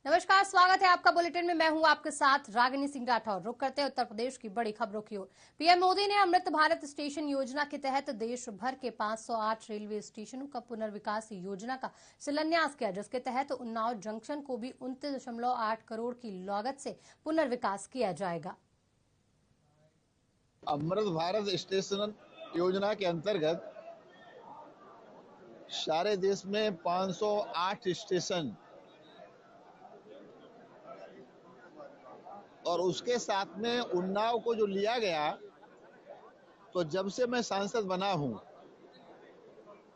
नमस्कार, स्वागत है आपका बुलेटिन में। मैं हूं आपके साथ रागिनी सिंह राठौर। रुक करते हैं उत्तर प्रदेश की बड़ी खबरों की ओर। पीएम मोदी ने अमृत भारत स्टेशन योजना के तहत देश भर के 508 रेलवे स्टेशनों का पुनर्विकास योजना का शिलान्यास किया, जिसके तहत उन्नाव जंक्शन को भी 29.8 करोड़ की लागत से पुनर्विकास किया जाएगा। अमृत भारत स्टेशन योजना के अंतर्गत सारे देश में 508 स्टेशन और उसके साथ में उन्नाव को जो लिया गया, तो जब से मैं सांसद बना हूं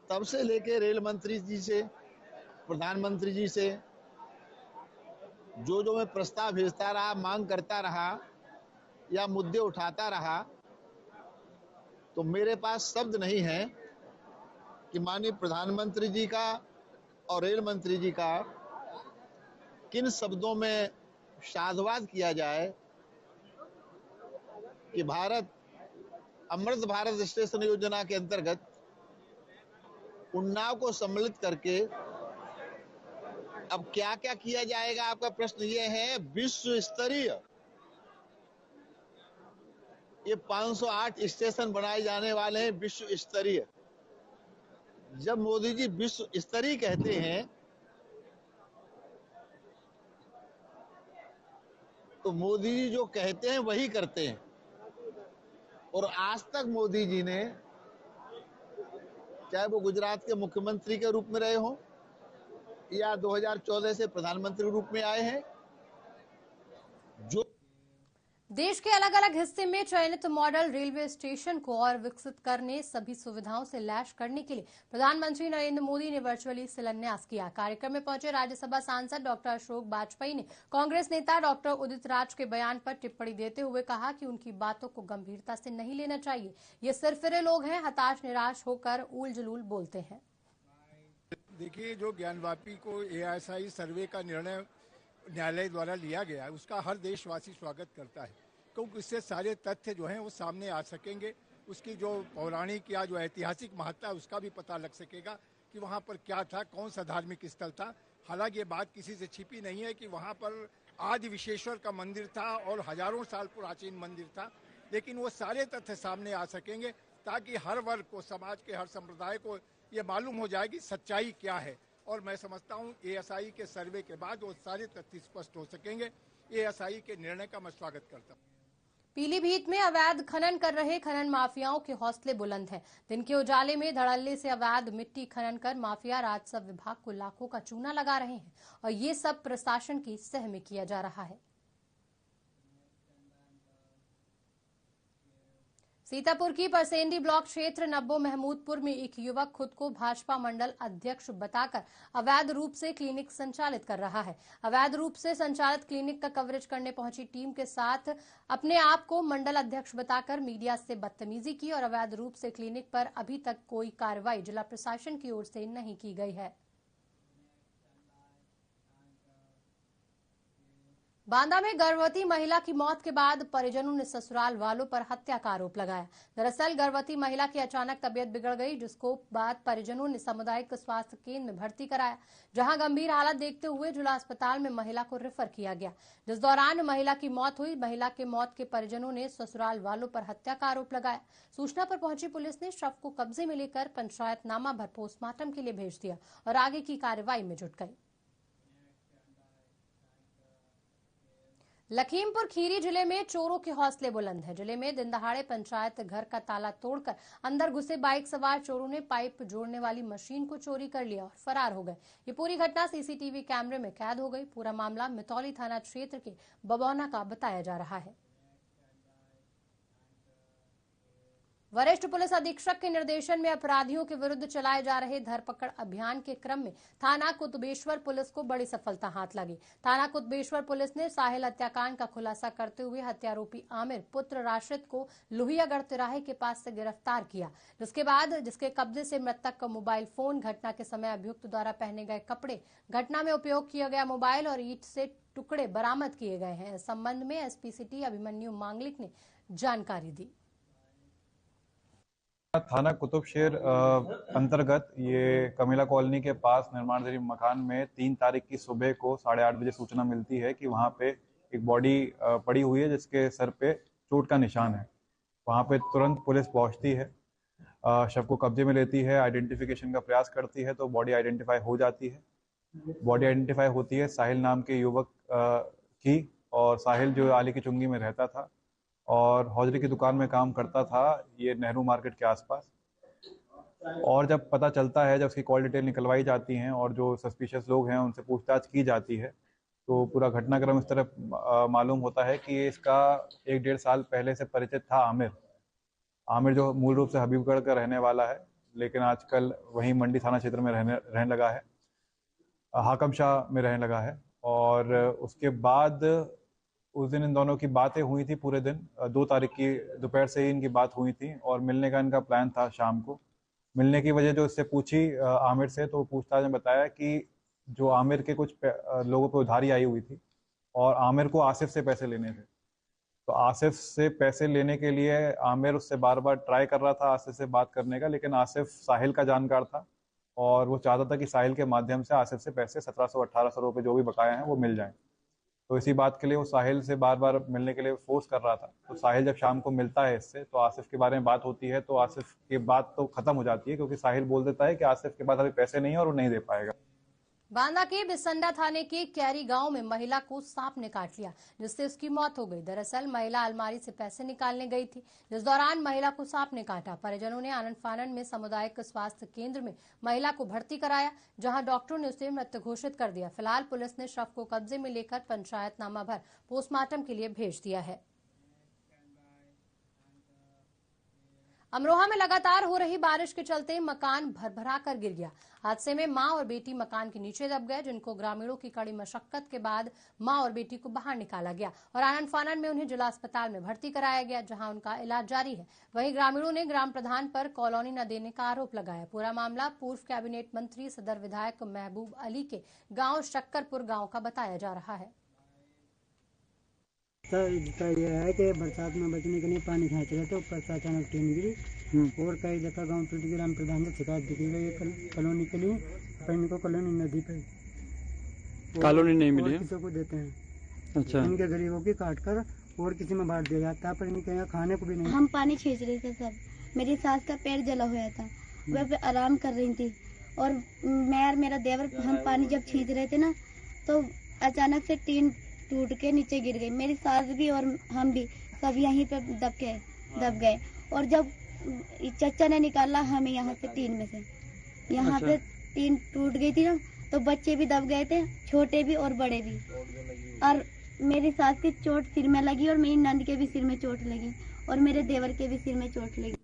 तब से लेके रेल मंत्री जी से, प्रधानमंत्री जी से जो मैं प्रस्ताव भेजता रहा, मांग करता रहा या मुद्दे उठाता रहा, तो मेरे पास शब्द नहीं है कि माननीय प्रधानमंत्री जी का और रेल मंत्री जी का किन शब्दों में साधुवाद किया जाए कि अमृत भारत स्टेशन योजना के अंतर्गत उन्नाव को सम्मिलित करके अब क्या क्या किया जाएगा। आपका प्रश्न ये है, विश्व स्तरीय ये 508 स्टेशन बनाए जाने वाले हैं, विश्व स्तरीय। जब मोदी जी विश्व स्तरीय कहते हैं तो मोदी जी जो कहते हैं वही करते हैं। और आज तक मोदी जी ने, चाहे वो गुजरात के मुख्यमंत्री के रूप में रहे हों या 2014 से प्रधानमंत्री के रूप में आए हैं, जो देश के अलग अलग हिस्से में चयनित मॉडल रेलवे स्टेशन को और विकसित करने, सभी सुविधाओं से लैस करने के लिए प्रधानमंत्री नरेंद्र मोदी ने वर्चुअली शिलान्यास किया। कार्यक्रम में पहुंचे राज्यसभा सांसद डॉक्टर अशोक वाजपेयी ने कांग्रेस नेता डॉक्टर उदित राज के बयान पर टिप्पणी देते हुए कहा कि उनकी बातों को गंभीरता से नहीं लेना चाहिए। ये सिरफिरे लोग हैं, हताश निराश होकर ऊल जलूल बोलते हैं। देखिए, जो ज्ञानवापी को एएसआई सर्वे का निर्णय न्यायालय द्वारा लिया गया है, उसका हर देशवासी स्वागत करता है, क्योंकि इससे सारे तथ्य जो हैं वो सामने आ सकेंगे। उसकी जो पौराणिक या जो ऐतिहासिक महत्ता है उसका भी पता लग सकेगा कि वहाँ पर क्या था, कौन सा धार्मिक स्थल था। हालांकि ये बात किसी से छिपी नहीं है कि वहाँ पर आदि विश्वेश्वर का मंदिर था और हजारों साल प्राचीन मंदिर था, लेकिन वो सारे तथ्य सामने आ सकेंगे ताकि हर वर्ग को, समाज के हर संप्रदाय को ये मालूम हो जाए कि सच्चाई क्या है। और मैं समझता हूँ एएसआई के सर्वे के बाद वो सारे तथ्य स्पष्ट हो सकेंगे। एएसआई के निर्णय का मैं स्वागत करता हूँ। पीलीभीत में अवैध खनन कर रहे खनन माफियाओं के हौसले बुलंद हैं। दिन के उजाले में धड़ल्ले से अवैध मिट्टी खनन कर माफिया राजस्व विभाग को लाखों का चूना लगा रहे हैं और ये सब प्रशासन की सह में किया जा रहा है। सीतापुर की परसेंडी ब्लॉक क्षेत्र नब्बो महमूदपुर में एक युवक खुद को भाजपा मंडल अध्यक्ष बताकर अवैध रूप से क्लिनिक संचालित कर रहा है। अवैध रूप से संचालित क्लिनिक का कवरेज करने पहुंची टीम के साथ अपने आप को मंडल अध्यक्ष बताकर मीडिया से बदतमीजी की और अवैध रूप से क्लिनिक पर अभी तक कोई कार्रवाई जिला प्रशासन की ओर से नहीं की गई है। बांदा में गर्भवती महिला की मौत के बाद परिजनों ने ससुराल वालों पर हत्या का आरोप लगाया। दरअसल गर्भवती महिला की अचानक तबीयत बिगड़ गई, जिसको बाद परिजनों ने सामुदायिक स्वास्थ्य केंद्र में भर्ती कराया, जहां गंभीर हालत देखते हुए जिला अस्पताल में महिला को रेफर किया गया। जिस दौरान महिला की मौत हुई, महिला के मौत के परिजनों ने ससुराल वालों पर हत्या का आरोप लगाया। सूचना पर पहुंची पुलिस ने शव को कब्जे में लेकर पंचायतनामा भर पोस्टमार्टम के लिए भेज दिया और आगे की कार्रवाई में जुट गई। लखीमपुर खीरी जिले में चोरों के हौसले बुलंद हैं। जिले में दिन दहाड़े पंचायत घर का ताला तोड़कर अंदर घुसे बाइक सवार चोरों ने पाइप जोड़ने वाली मशीन को चोरी कर लिया और फरार हो गए। ये पूरी घटना सीसीटीवी कैमरे में कैद हो गई। पूरा मामला मितौली थाना क्षेत्र के बबौना का बताया जा रहा है। वरिष्ठ पुलिस अधीक्षक के निर्देशन में अपराधियों के विरुद्ध चलाए जा रहे धरपकड़ अभियान के क्रम में थाना कुतबेश्वर पुलिस को बड़ी सफलता हाथ लगी। थाना कुतबेश्वर पुलिस ने साहिल हत्याकांड का खुलासा करते हुए हत्यारोपी आमिर पुत्र राशिद को लोहियागढ़ तिराहे के पास से गिरफ्तार किया, जिसके कब्जे से मृतक का मोबाइल फोन, घटना के समय अभियुक्त द्वारा पहने गए कपड़े, घटना में उपयोग किया गया मोबाइल और ईंट से टुकड़े बरामद किए गए हैं। इस संबंध में एसपी सिटी अभिमन्यु मांगलिक ने जानकारी दी। थाना कुतुबशेर अंतर्गत ये कमिला कॉलोनी के पास निर्माणाधीन मकान में 3 तारीख की सुबह को 8:30 बजे सूचना मिलती है कि वहाँ पे एक बॉडी पड़ी हुई है जिसके सर पे चोट का निशान है। वहाँ पे तुरंत पुलिस पहुँचती है, शव को कब्जे में लेती है, आइडेंटिफिकेशन का प्रयास करती है तो बॉडी आइडेंटिफाई हो जाती है। बॉडी आइडेंटिफाई होती है साहिल नाम के युवक की, और साहिल जो आली की चुंगी में रहता था और हौजरी की दुकान में काम करता था, ये नेहरू मार्केट के आसपास। और जब पता चलता है, जब उसकी कॉल डिटेल निकलवाई जाती हैं और जो सस्पिशियस लोग हैं उनसे पूछताछ की जाती है, तो पूरा घटनाक्रम इस तरह मालूम होता है कि इसका 1-1.5 साल पहले से परिचित था आमिर जो मूल रूप से हबीबगढ़ का रहने वाला है, लेकिन आजकल वहीं मंडी थाना क्षेत्र में रहने लगा है, हाकम शाह में रहने लगा है। और उसके बाद उस दिन इन दोनों की बातें हुई थी पूरे दिन, 2 तारीख की दोपहर से ही इनकी बात हुई थी और मिलने का इनका प्लान था शाम को। मिलने की वजह जो इससे पूछी आमिर से, तो पूछताछ में बताया कि जो आमिर के कुछ लोगों पे उधारी आई हुई थी और आमिर को आसिफ से पैसे लेने थे। तो आसिफ से पैसे लेने के लिए आमिर उससे बार बार ट्राई कर रहा था आसिफ से बात करने का, लेकिन आसिफ साहिल का जानकार था और वो चाहता था कि साहिल के माध्यम से आसिफ से पैसे 1700-1800 रुपये जो भी बकाया हैं वो मिल जाएं। तो इसी बात के लिए वो साहिल से बार बार मिलने के लिए फोर्स कर रहा था। तो साहिल जब शाम को मिलता है इससे, तो आसिफ के बारे में बात होती है, तो आसिफ की बात तो खत्म हो जाती है क्योंकि साहिल बोल देता है कि आसिफ के पास अभी पैसे नहीं है और वो नहीं दे पाएगा। बांदा के बिसंडा थाने के कैरी गांव में महिला को सांप ने काट लिया, जिससे उसकी मौत हो गई। दरअसल महिला अलमारी से पैसे निकालने गई थी, जिस दौरान महिला को सांप ने काटा। परिजनों ने आनंद फानन में सामुदायिक स्वास्थ्य केंद्र में महिला को भर्ती कराया, जहां डॉक्टरों ने उसे मृत घोषित कर दिया। फिलहाल पुलिस ने शव को कब्जे में लेकर पंचायतनामा भर पोस्टमार्टम के लिए भेज दिया है। अमरोहा में लगातार हो रही बारिश के चलते मकान भरभरा कर गिर गया। हादसे में मां और बेटी मकान के नीचे दब गए, जिनको ग्रामीणों की कड़ी मशक्कत के बाद मां और बेटी को बाहर निकाला गया और आनंद फानन में उन्हें जिला अस्पताल में भर्ती कराया गया, जहां उनका इलाज जारी है। वहीं ग्रामीणों ने ग्राम प्रधान पर कॉलोनी न देने का आरोप लगाया। पूरा मामला पूर्व कैबिनेट मंत्री सदर विधायक महबूब अली के गाँव शक्करपुर गाँव का बताया जा रहा है। यह है कि बरसात में बचने के लिए पानी खींच रहे थे, ऊपर से अचानक टीन गिरी और कई दफा गांव टूट ग्राम प्रधान से शिकायत दिखी गई कॉलोनी के लिए, पर इनको कॉलोनी नदी पे कॉलोनी नहीं मिली, किसी को देते हैं। अच्छा, इनके गरीबों की काट कर और किसी में बांट दिया जाता है, पर इनके यहाँ खाने को भी नहीं। हम पानी खींच रहे थे सब, मेरी सास का पैर जला हुआ था, वह आराम कर रही थी और मैं और मेरा देवर हम पानी जब खींच रहे थे ना, तो अचानक से टीन टूट के नीचे गिर गई। मेरी सास भी और हम भी सब यहीं पे दब गए और जब चचा ने निकाला हमें यहाँ से टीन में से, यहाँ पे टीन टूट गई थी ना, तो बच्चे भी दब गए थे, छोटे भी और बड़े भी। और मेरी सास की चोट सिर में लगी और मेरी नंद के भी सिर में चोट लगी और मेरे देवर के भी सिर में चोट लगी।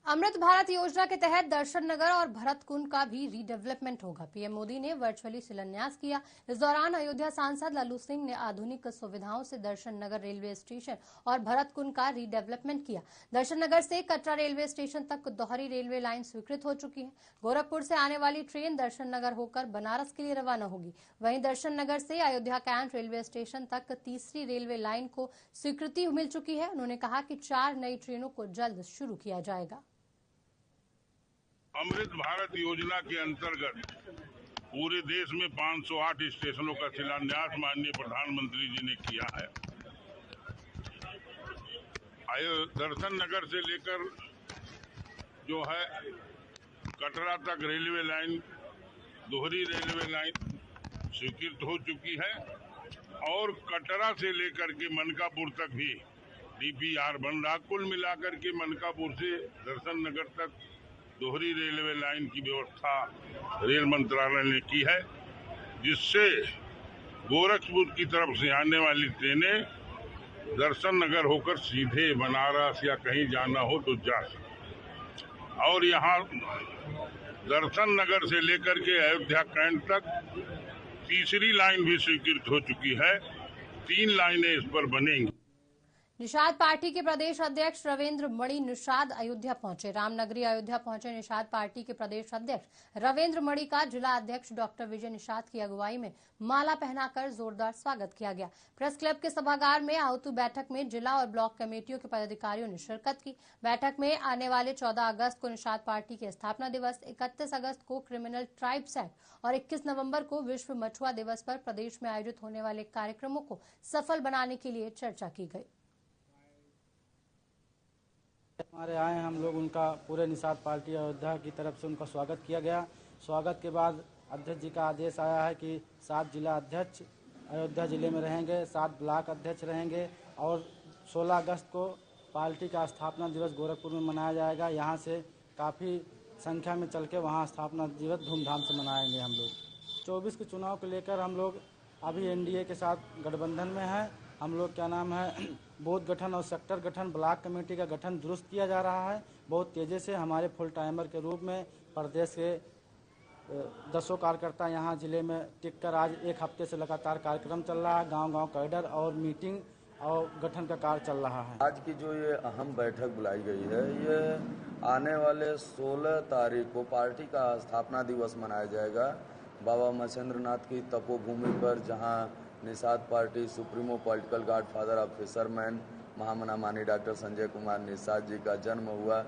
अमृत भारत योजना के तहत दर्शन नगर और भरत कुंड का भी रीडेवलपमेंट होगा। पीएम मोदी ने वर्चुअली शिलान्यास किया। इस दौरान अयोध्या सांसद लल्लू सिंह ने आधुनिक सुविधाओं से दर्शन नगर रेलवे स्टेशन और भरत कुंड का रीडेवलपमेंट किया। दर्शन नगर से कटरा रेलवे स्टेशन तक दोहरी रेलवे लाइन स्वीकृत हो चुकी है। गोरखपुर से आने वाली ट्रेन दर्शन नगर होकर बनारस के लिए रवाना होगी। वहीं दर्शन नगर से अयोध्या कैंट रेलवे स्टेशन तक तीसरी रेलवे लाइन को स्वीकृति मिल चुकी है। उन्होंने कहा कि 4 नई ट्रेनों को जल्द शुरू किया जाएगा। अमृत भारत योजना के अंतर्गत पूरे देश में 508 स्टेशनों का शिलान्यास माननीय प्रधानमंत्री जी ने किया है। दर्शन नगर से लेकर जो है कटरा तक रेलवे लाइन, दोहरी रेलवे लाइन स्वीकृत हो चुकी है और कटरा से लेकर के मनकापुर तक भी डीपीआर बन रहा। कुल मिलाकर के मनकापुर से दर्शन नगर तक दोहरी रेलवे लाइन की व्यवस्था रेल मंत्रालय ने की है, जिससे गोरखपुर की तरफ से आने वाली ट्रेनें दर्शन नगर होकर सीधे बनारस या कहीं जाना हो तो जा सके। और यहाँ दर्शन नगर से लेकर के अयोध्या कैंट तक तीसरी लाइन भी स्वीकृत हो चुकी है। 3 लाइनें इस पर बनेंगी। निषाद पार्टी के प्रदेश अध्यक्ष रविंद्र मणि निषाद अयोध्या पहुंचे। रामनगरी अयोध्या पहुंचे निषाद पार्टी के प्रदेश अध्यक्ष रविंद्र मणि का जिला अध्यक्ष डॉक्टर विजय निषाद की अगुवाई में माला पहनाकर जोरदार स्वागत किया गया। प्रेस क्लब के सभागार में आहुति बैठक में जिला और ब्लॉक कमेटियों के पदाधिकारियों ने शिरकत की। बैठक में आने वाले 14 अगस्त को निषाद पार्टी के स्थापना दिवस, 31 अगस्त को क्रिमिनल ट्राइब्स एक्ट और 21 नवंबर को विश्व मछुआ दिवस पर प्रदेश में आयोजित होने वाले कार्यक्रमों को सफल बनाने के लिए चर्चा की गई। हमारे आए हम लोग उनका पूरे निषाद पार्टी अयोध्या की तरफ से उनका स्वागत किया गया। स्वागत के बाद अध्यक्ष जी का आदेश आया है कि 7 जिला अध्यक्ष अयोध्या जिले में रहेंगे, 7 ब्लॉक अध्यक्ष रहेंगे और 16 अगस्त को पार्टी का स्थापना दिवस गोरखपुर में मनाया जाएगा। यहाँ से काफ़ी संख्या में चल के वहाँ स्थापना दिवस धूमधाम से मनाएंगे। हम लोग 24 के चुनाव को लेकर हम लोग अभी एनडीए के साथ गठबंधन में हैं। हम लोग क्या नाम है बूथ गठन और सेक्टर गठन, ब्लॉक कमेटी का गठन दुरुस्त किया जा रहा है बहुत तेज़ी से। हमारे फुल टाइमर के रूप में प्रदेश के 10 कार्यकर्ता यहाँ जिले में टिककर आज 1 हफ्ते से लगातार कार्यक्रम चल रहा है। गांव-गांव कैडर और मीटिंग और गठन का कार्य चल रहा है। आज की जो ये अहम बैठक बुलाई गई है, ये आने वाले 16 तारीख को पार्टी का स्थापना दिवस मनाया जाएगा बाबा मच्छिंद्रनाथ की तपोभूमि पर, जहाँ Nishad party supremo political godfather of fisherman महामना मानी डॉक्टर संजय कुमार निषाद जी का जन्म हुआ।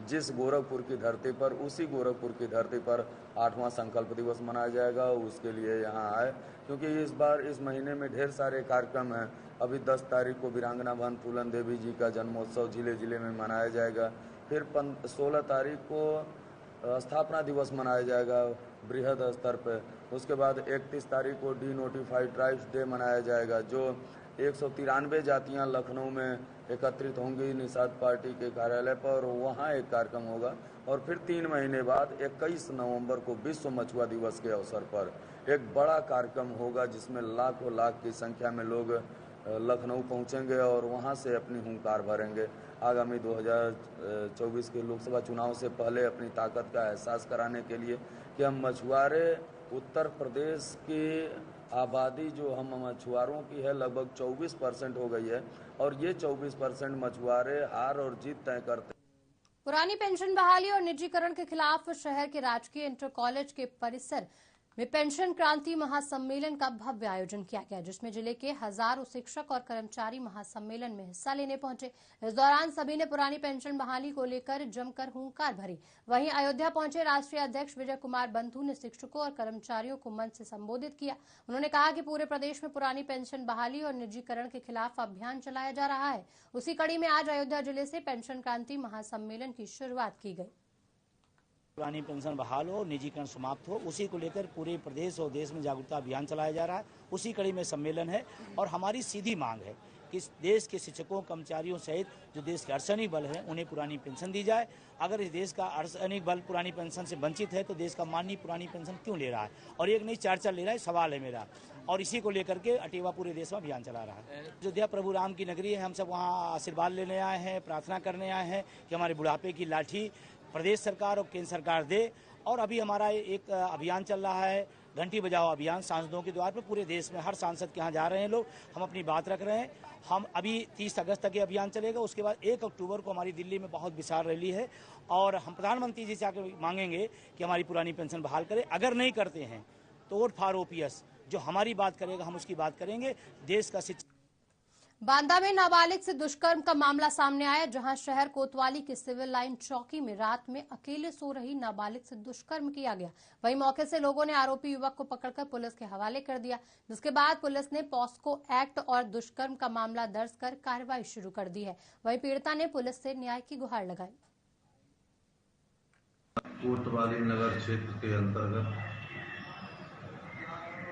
जिस गोरखपुर की धरती पर, उसी गोरखपुर की धरती पर 8वां संकल्प दिवस मनाया जाएगा। उसके लिए यहाँ आए क्योंकि इस बार इस महीने में ढेर सारे कार्यक्रम हैं। अभी 10 तारीख को वीरांगना बहन फूलन देवी जी का जन्मोत्सव जिले जिले में मनाया जाएगा। फिर 16 तारीख को स्थापना दिवस मनाया जाएगा बृहद स्तर पर। उसके बाद 31 तारीख को डी नोटिफाइड ट्राइब्स डे मनाया जाएगा, जो 193 जातियां लखनऊ में एकत्रित होंगी निषाद पार्टी के कार्यालय पर, वहां एक कार्यक्रम होगा। और फिर 3 महीने बाद 21 नवंबर को विश्व मछुआ दिवस के अवसर पर एक बड़ा कार्यक्रम होगा, जिसमें लाखों लाख की संख्या में लोग लखनऊ पहुंचेंगे और वहां से अपनी हुंकार भरेंगे। आगामी 2024 के लोकसभा चुनाव से पहले अपनी ताकत का एहसास कराने के लिए कि हम मछुआरे, उत्तर प्रदेश की आबादी जो हम मछुआरों की है लगभग 24% हो गई है और ये 24% मछुआरे हार और जीत तय करते हैं। पुरानी पेंशन बहाली और निजीकरण के खिलाफ शहर के राजकीय इंटर कॉलेज के परिसर में पेंशन क्रांति महासम्मेलन का भव्य आयोजन किया गया, जिसमें जिले के हजारों शिक्षक और कर्मचारी महासम्मेलन में हिस्सा लेने पहुंचे। इस दौरान सभी ने पुरानी पेंशन बहाली को लेकर जमकर हुंकार भरी। वहीं अयोध्या पहुंचे राष्ट्रीय अध्यक्ष विजय कुमार बंधु ने शिक्षकों और कर्मचारियों को मंच से संबोधित किया। उन्होंने कहा कि पूरे प्रदेश में पुरानी पेंशन बहाली और निजीकरण के खिलाफ अभियान चलाया जा रहा है। उसी कड़ी में आज अयोध्या जिले से पेंशन क्रांति महासम्मेलन की शुरुआत की गई। पुरानी पेंशन बहाल हो, निजीकरण समाप्त हो, उसी को लेकर पूरे प्रदेश और देश में जागरूकता अभियान चलाया जा रहा है। उसी कड़ी में सम्मेलन है और हमारी सीधी मांग है कि देश के शिक्षकों, कर्मचारियों सहित जो देश के अर्धसैनिक बल है उन्हें पुरानी पेंशन दी जाए। अगर इस देश का अर्धसैनिक बल पुरानी पेंशन से वंचित है तो देश का माननीय पुरानी पेंशन क्यों ले रहा है? और एक नहीं 4 ले रहा है, सवाल है मेरा। और इसी को लेकर के अटेवा पूरे देश में अभियान चला रहा है। अयोध्या प्रभु राम की नगरी है, हम सब वहाँ आशीर्वाद लेने आए हैं, प्रार्थना करने आए हैं कि हमारे बुढ़ापे की लाठी प्रदेश सरकार और केंद्र सरकार दे। और अभी हमारा एक अभियान चल रहा है, घंटी बजाओ अभियान, सांसदों के द्वार पर पूरे देश में हर सांसद के यहाँ जा रहे हैं लोग, हम अपनी बात रख रहे हैं। हम अभी 30 अगस्त तक ये अभियान चलेगा। उसके बाद 1 अक्टूबर को हमारी दिल्ली में बहुत विशाल रैली है और हम प्रधानमंत्री जी से आकर मांगेंगे कि हमारी पुरानी पेंशन बहाल करें। अगर नहीं करते हैं तो वोट फॉर ओपीएस, जो हमारी बात करेगा हम उसकी बात करेंगे। देश का शिक्षा। बांदा में नाबालिग से दुष्कर्म का मामला सामने आया, जहां शहर कोतवाली के सिविल लाइन चौकी में रात में अकेले सो रही नाबालिग से दुष्कर्म किया गया। वहीं मौके से लोगों ने आरोपी युवक को पकड़कर पुलिस के हवाले कर दिया, जिसके बाद पुलिस ने पॉस्को एक्ट और दुष्कर्म का मामला दर्ज कर कार्रवाई शुरू कर दी है। वहीं पीड़िता ने पुलिस से न्याय की गुहार लगाई। कोतवाली नगर क्षेत्र के अंतर्गत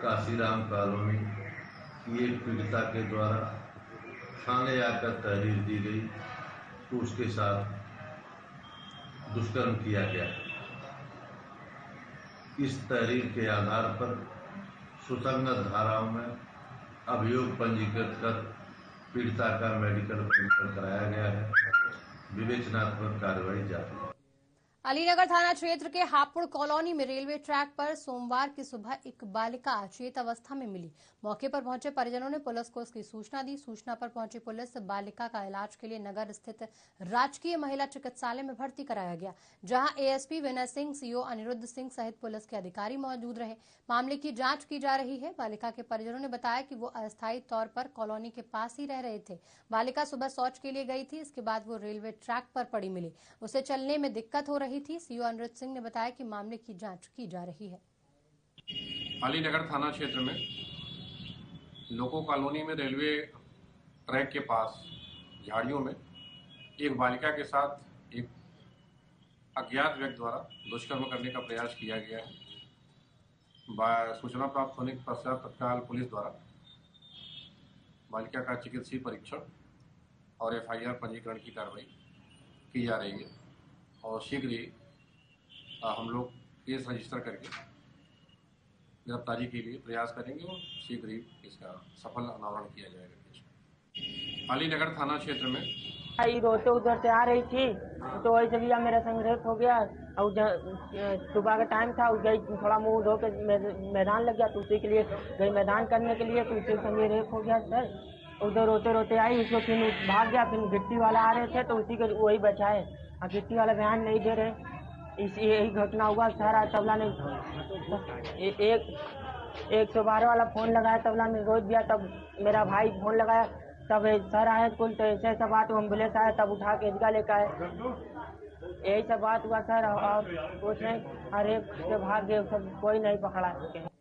काशीराम कॉलोनी की एक पीड़िता के द्वारा थाने आकर तहरीर दी गई तो उसके साथ दुष्कर्म किया गया। इस तहरीर के आधार पर सुसंगत धाराओं में अभियोग पंजीकृत कर पीड़िता का मेडिकल परीक्षण कराया गया है। विवेचनात्मक कार्रवाई जारी है। अलीनगर थाना क्षेत्र के हापुड़ कॉलोनी में रेलवे ट्रैक पर सोमवार की सुबह एक बालिका अचेत अवस्था में मिली। मौके पर पहुंचे परिजनों ने पुलिस को इसकी सूचना दी। सूचना पर पहुंची पुलिस बालिका का इलाज के लिए नगर स्थित राजकीय महिला चिकित्सालय में भर्ती कराया गया, जहां एएसपी विनय सिंह, सीओ अनिरुद्ध सिंह सहित पुलिस के अधिकारी मौजूद रहे। मामले की जांच की जा रही है। बालिका के परिजनों ने बताया कि वो अस्थायी तौर पर कॉलोनी के पास ही रह रहे थे। बालिका सुबह शौच के लिए गई थी, इसके बाद वो रेलवे ट्रैक पर पड़ी मिली। उसे चलने में दिक्कत हो रही थी। सीओ अनिरुद्ध सिंह ने बताया कि मामले की जांच की जा रही है। अलीनगर थाना क्षेत्र में लोको कॉलोनी में रेलवे ट्रैक के पास झाड़ियों में एक बालिका के साथ एक अज्ञात व्यक्ति द्वारा दुष्कर्म करने का प्रयास किया गया है। सूचना प्राप्त होने के पश्चात तत्काल पुलिस द्वारा बालिका का चिकित्सीय परीक्षण और एफआईआर पंजीकरण की कार्रवाई की जा रही है और शीघ्र ही हम लोग केस रजिस्टर करके गिरफ्तारी के लिए प्रयास करेंगे और शीघ्र ही इसका सफल अनावरण किया जाएगा। अलीनगर थाना क्षेत्र में रोते उधर से आ रही थी तो वैसे भैया मेरा संग रेप हो गया और सुबह का टाइम था, गई थोड़ा मुंह धो के मैदान लग गया तो उसी के लिए गई मैदान करने के लिए, तो उसी संग रेप हो गया सर। उधर रोते रोते आई, उसको फिर भाग गया, फिर गिट्टी वाला आ रहे थे तो उसी के वही बचाए। गिट्टी वाला बयान नहीं दे रहे, यही घटना हुआ। सारा तबला ने 112 वाला फोन लगाया, तबला ने रोक दिया। तब मेरा भाई फोन लगाया, तब सर आए कुल, तो ऐसे ऐसा बात, एम्बुलेंस आया तब उठा के एजगा लेकर आए। यही सब बात हुआ सर, और कुछ नहीं, हर एक के भाग गए, सब कोई नहीं पकड़ा सके।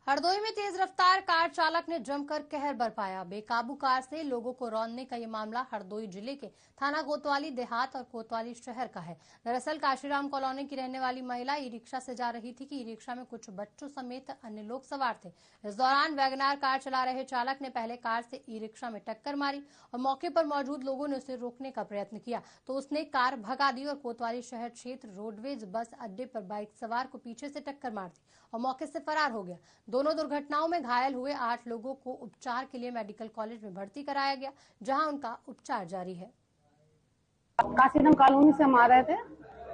हरदोई में तेज रफ्तार कार चालक ने जमकर कहर बरपाया। बेकाबू कार से लोगों को रौंदने का ये मामला हरदोई जिले के थाना कोतवाली देहात और कोतवाली शहर का है। दरअसल काशीराम कॉलोनी की रहने वाली महिला ई रिक्शा से जा रही थी कि ई रिक्शा में कुछ बच्चों समेत अन्य लोग सवार थे। इस दौरान वैगनार कार चला रहे चालक ने पहले कार से ई रिक्शा में टक्कर मारी और मौके पर मौजूद लोगों ने उसे रोकने का प्रयत्न किया तो उसने कार भगा दी और कोतवाली शहर क्षेत्र रोडवेज बस अड्डे पर बाइक सवार को पीछे से टक्कर मार दी और मौके से फरार हो गया। दोनों दुर्घटनाओं में घायल हुए 8 लोगों को उपचार के लिए मेडिकल कॉलेज में भर्ती कराया गया, जहां उनका उपचार जारी है। काशीराम कॉलोनी से हम आ रहे थे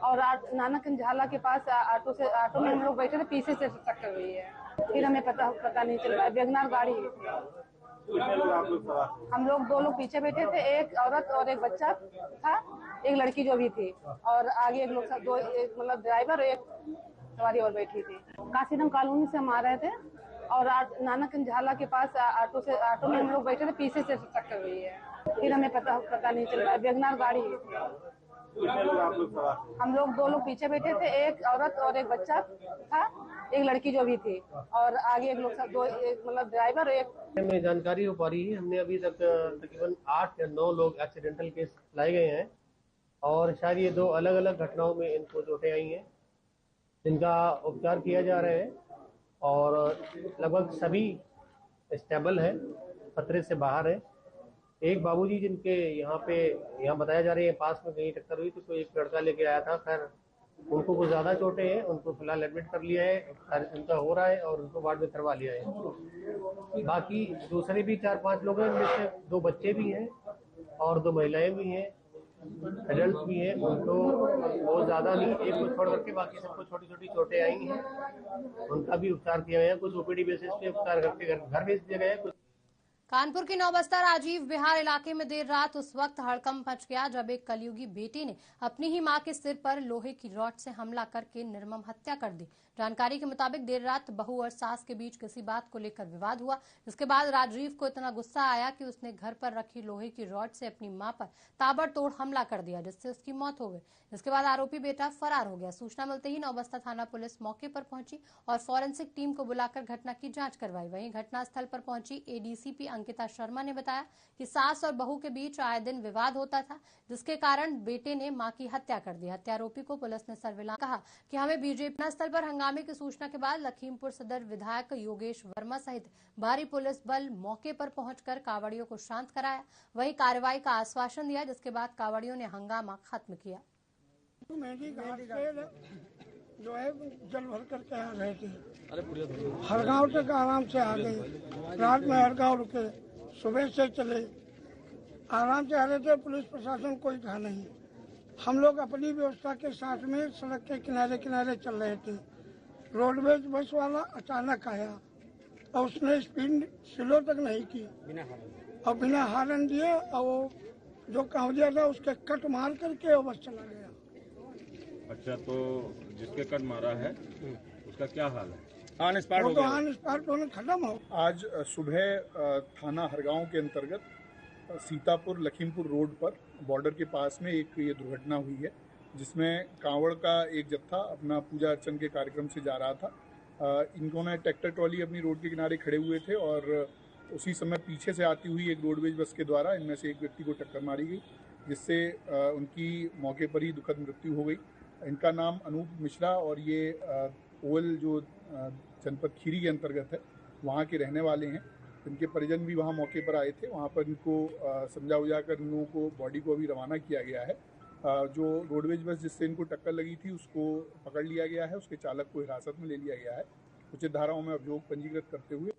और नानक झाला के पास ऑटो में हम लोग बैठे थे, पीछे से टक्कर हुई है। फिर हमें पता नहीं चल रहा, वैगनार गाड़ी। हम लोग 2 लोग पीछे बैठे थे, एक औरत और एक बच्चा था, एक लड़की जो भी थी, और आगे एक लोग मतलब ड्राइवर और एक सवारी और बैठी थी। काशीराम कॉलोनी से हम आ रहे थे और नानक झाला के पास ऑटो में हम लोग बैठे थे, पीछे से टक्कर हुई है। फिर हमें पता नहीं चल रहा, वैगनार गाड़ी। हम लोग 2 लोग पीछे बैठे थे, एक औरत और एक बच्चा था, एक लड़की जो भी थी, और आगे एक लोग मतलब ड्राइवर और एक। में जानकारी हो पा रही है, हमने अभी तक तकरीबन 8 या 9 लोग एक्सीडेंटल केस लाए गए हैं और शायद ये 2 अलग अलग घटनाओं में इनको चोटें आई हैं, जिनका उपचार किया जा रहा है और लगभग सभी स्टेबल है, खतरे से बाहर है। एक बाबूजी जिनके यहाँ बताया जा रही है पास में कहीं टक्कर हुई, तो एक लड़का लेके आया था, खैर उनको कुछ ज़्यादा चोटें हैं, उनको फिलहाल एडमिट कर लिया है, उनका हो रहा है और उनको वार्ड में करवा लिया है। बाकी दूसरे भी 4-5 लोग हैं, जिनमें से 2 बच्चे भी हैं और 2 महिलाएं भी हैं, एडल्ट भी हैं, उनको बहुत ज़्यादा नहीं, एक को छोड़ करके बाकी सबको छोटी छोटी चोटें आई हैं, उनका भी उपचार किया गया है। कुछ ओपीडी बेसिस पे उपचार करके घर भेज दिया गया है। कानपुर के नौबस्ता राजीव बिहार इलाके में देर रात उस वक्त हड़कंप मच गया जब एक कलयुगी बेटी ने अपनी ही मां के सिर पर लोहे की रॉड से हमला करके निर्मम हत्या कर दी। जानकारी के मुताबिक देर रात बहू और सास के बीच किसी बात को लेकर विवाद हुआ, जिसके बाद राजीव को इतना गुस्सा आया कि उसने घर पर रखी लोहे की रॉड से अपनी मां पर ताबड़तोड़ हमला कर दिया, जिससे उसकी मौत हो गई। इसके बाद आरोपी बेटा फरार हो गया। सूचना मिलते ही नौबस्ता थाना पुलिस मौके पर पहुंची और फॉरेंसिक टीम को बुलाकर घटना की जांच करवाई। वहीं घटनास्थल पर पहुंची एडीसीपी अंकिता शर्मा ने बताया कि सास और बहू के बीच आए दिन विवाद होता था, जिसके कारण बेटे ने मां की हत्या कर दी। हत्यारोपी को पुलिस ने सर्विलांस कहा कि हमें बीजेपी स्थल पर हंगामे की सूचना के बाद लखीमपुर सदर विधायक योगेश वर्मा सहित भारी पुलिस बल मौके पर पहुंचकर कावड़ियों को शांत कराया। वहीं कार्रवाई का आश्वासन दिया, जिसके बाद कावड़ियों ने हंगामा खत्म किया। मेहंदी घाट से जो है जल भर करके आ गए थे, हरगांव तक आराम से आ गए। रात में हरगांव रुके, सुबह से चले, आराम से आ रहे थे। पुलिस प्रशासन कोई था नहीं, हम लोग अपनी व्यवस्था के साथ में सड़क के किनारे किनारे चल रहे थे। रोडवेज बस वाला अचानक आया और उसने स्पीड स्लो तक नहीं की और बिना हॉर्न दिए और वो जो कांवड़िया था उसके कट मार करके वो बस चला गया। अच्छा, तो जिसके कट मारा है उसका क्या हाल है? ऑन स्पॉट दोनों खत्म हो। आज सुबह थाना हरगांव के अंतर्गत सीतापुर लखीमपुर रोड पर बॉर्डर के पास में एक ये दुर्घटना हुई है, जिसमें कांवड़ का एक जत्था अपना पूजा अर्चन के कार्यक्रम से जा रहा था। इन्होंने ट्रैक्टर ट्रॉली अपनी रोड के किनारे खड़े हुए थे और उसी समय पीछे से आती हुई एक रोडवेज बस के द्वारा इनमें से एक व्यक्ति को टक्कर मारी गई, जिससे उनकी मौके पर ही दुखद मृत्यु हो गई। इनका नाम अनूप मिश्रा और ये ओवल जो जनपद खीरी के अंतर्गत है वहाँ के रहने वाले हैं। इनके परिजन भी वहाँ मौके पर आए थे। वहाँ पर इनको समझा उजा कर इन लोगों को बॉडी को अभी रवाना किया गया है। जो रोडवेज बस जिससे इनको टक्कर लगी थी उसको पकड़ लिया गया है, उसके चालक को हिरासत में ले लिया गया है। उचित धाराओं में अभियोग पंजीकृत करते हुए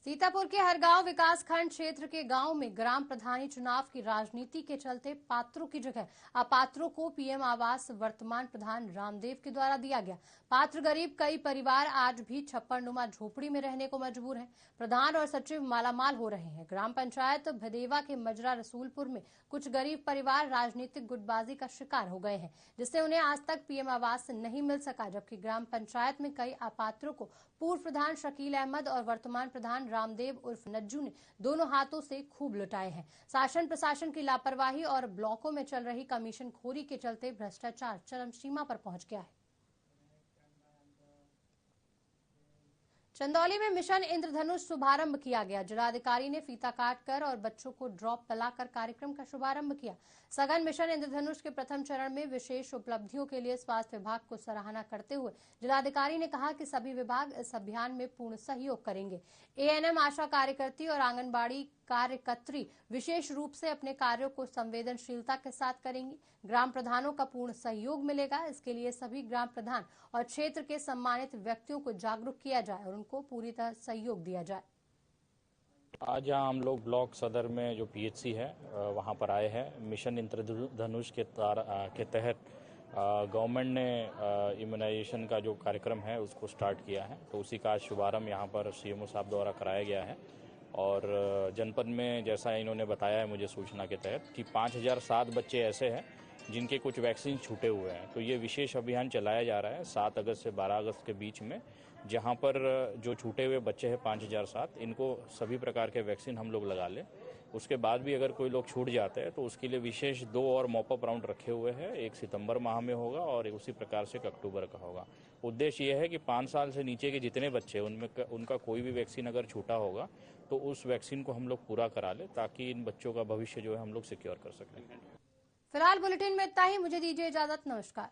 सीतापुर के हरगांव विकास खंड क्षेत्र के गांव में ग्राम प्रधानी चुनाव की राजनीति के चलते पात्रों की जगह अपात्रों को पीएम आवास वर्तमान प्रधान रामदेव के द्वारा दिया गया। पात्र गरीब कई परिवार आज भी छप्परनुमा झोपड़ी में रहने को मजबूर हैं। प्रधान और सचिव मालामाल हो रहे हैं। ग्राम पंचायत भदेवा के मजरा रसूलपुर में कुछ गरीब परिवार राजनीतिक गुटबाजी का शिकार हो गए हैं, जिससे उन्हें आज तक पीएम आवास नहीं मिल सका। जबकि ग्राम पंचायत में कई अपात्रों को पूर्व प्रधान शकील अहमद और वर्तमान प्रधान रामदेव उर्फ नज्जू ने दोनों हाथों से खूब लुटाए हैं। शासन प्रशासन की लापरवाही और ब्लॉकों में चल रही कमीशन खोरी के चलते भ्रष्टाचार चरम सीमा पर पहुंच गया है। चंदौली में मिशन इंद्रधनुष शुभारंभ किया गया। जिलाधिकारी ने फीता काटकर और बच्चों को ड्रॉप पिलाकर कार्यक्रम का शुभारंभ किया। सघन मिशन इंद्रधनुष के प्रथम चरण में विशेष उपलब्धियों के लिए स्वास्थ्य विभाग को सराहना करते हुए जिलाधिकारी ने कहा कि सभी विभाग इस अभियान में पूर्ण सहयोग करेंगे। एएनएम, आशा कार्यकर्ती और आंगनबाड़ी कार्यकर्त्री विशेष रूप से अपने कार्यों को संवेदनशीलता के साथ करेंगी। ग्राम प्रधानों का पूर्ण सहयोग मिलेगा। इसके लिए सभी ग्राम प्रधान और क्षेत्र के सम्मानित व्यक्तियों को जागरूक किया जाए और उनको पूरी तरह सहयोग दिया जाए। आज यहाँ हम लोग ब्लॉक सदर में जो पीएचसी है वहाँ पर आए हैं। मिशन इंद्रधनुष के तहत गवर्नमेंट ने इम्यूनाइजेशन का जो कार्यक्रम है उसको स्टार्ट किया है, तो उसी का शुभारंभ यहाँ पर सीएमओ साहब द्वारा कराया गया है। और जनपद में जैसा इन्होंने बताया है मुझे सूचना के तहत कि 5007 बच्चे ऐसे हैं जिनके कुछ वैक्सीन छूटे हुए हैं। तो ये विशेष अभियान चलाया जा रहा है 7 अगस्त से 12 अगस्त के बीच में, जहां पर जो छूटे हुए बच्चे हैं 5007, इनको सभी प्रकार के वैक्सीन हम लोग लगा लें। उसके बाद भी अगर कोई लोग छूट जाते हैं तो उसके लिए विशेष 2 और मॉपअप राउंड रखे हुए हैं। एक सितंबर माह में होगा और उसी प्रकार से 1 अक्टूबर का होगा। उद्देश्य यह है कि 5 साल से नीचे के जितने बच्चे उनमें उनका कोई भी वैक्सीन अगर छूटा होगा तो उस वैक्सीन को हम लोग पूरा करा लें, ताकि इन बच्चों का भविष्य जो है हम लोग सिक्योर कर सकें। फिलहाल बुलेटिन में इतना ही। मुझे दीजिए इजाजत। नमस्कार।